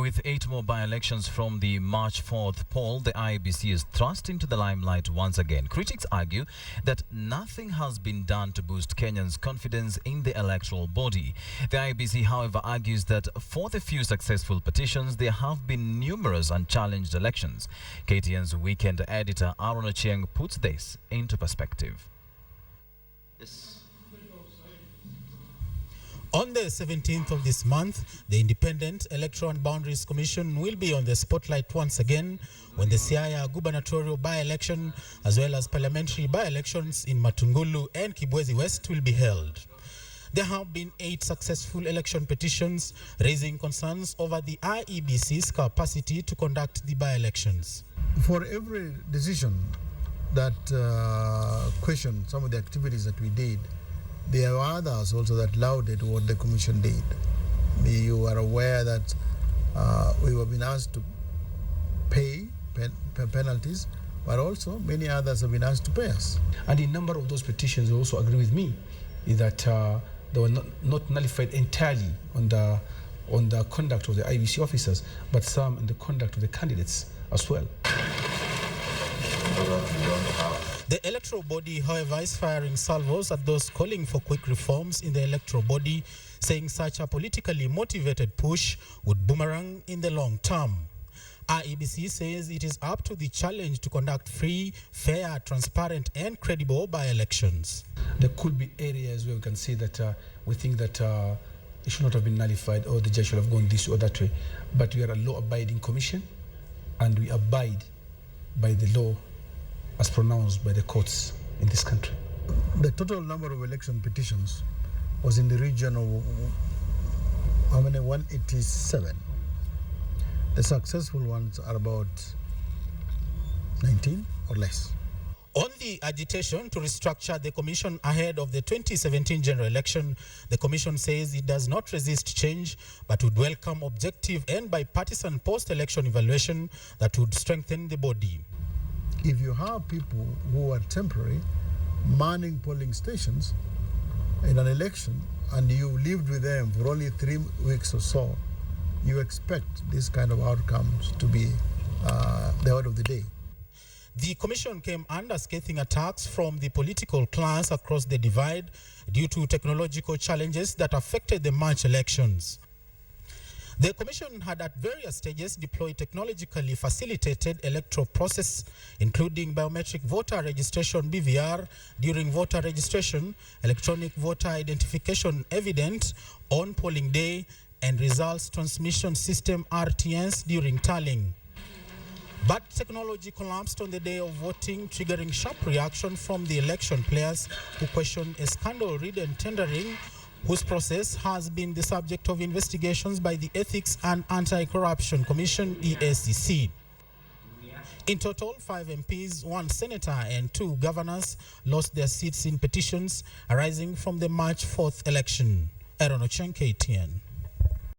With 8 more by-elections from the March 4th poll, the IEBC is thrust into the limelight once again. Critics argue that nothing has been done to boost Kenyans' confidence in the electoral body. The IEBC, however, argues that for the few successful petitions, there have been numerous unchallenged elections. KTN's weekend editor Aaron Ochieng puts this into perspective. On the 17th of this month, the Independent Electoral and Boundaries Commission will be on the spotlight once again when the Siaya gubernatorial by-election as well as parliamentary by-elections in Matungulu and Kibwezi West will be held. There have been 8 successful election petitions raising concerns over the IEBC's capacity to conduct the by-elections. For every decision that questioned some of the activities that we did, there are others also that lauded what the commission did. You are aware that we have been asked to pay penalties, but also many others have been asked to pay us. And a number of those petitions also agree with me is that they were not nullified entirely on the conduct of the IEBC officers, but some in the conduct of the candidates as well. The electoral body, however, is firing salvos at those calling for quick reforms in the electoral body, saying such a politically motivated push would boomerang in the long term. IEBC says it is up to the challenge to conduct free, fair, transparent and credible by-elections. There could be areas where we can say that we think that it should not have been nullified or the judge should have gone this or that way. But we are a law-abiding commission and we abide by the law as pronounced by the courts in this country. The total number of election petitions was in the region of 187. The successful ones are about 19 or less. On the agitation to restructure the commission ahead of the 2017 general election, the commission says it does not resist change, but would welcome objective and bipartisan post-election evaluation that would strengthen the body. If you have people who are temporary manning polling stations in an election and you lived with them for only 3 weeks or so, you expect this kind of outcomes to be the order of the day. The commission came under scathing attacks from the political class across the divide due to technological challenges that affected the March elections. The commission had at various stages deployed technologically facilitated electoral process, including biometric voter registration BVR during voter registration, electronic voter identification evident on polling day, and results transmission system RTNs during tallying. But technology collapsed on the day of voting, triggering sharp reaction from the election players who questioned a scandal-ridden tendering whose process has been the subject of investigations by the Ethics and Anti-Corruption Commission, EACC. In total, 5 MPs, 1 senator and 2 governors lost their seats in petitions arising from the March 4th election. Aaron Ochieng, KTN.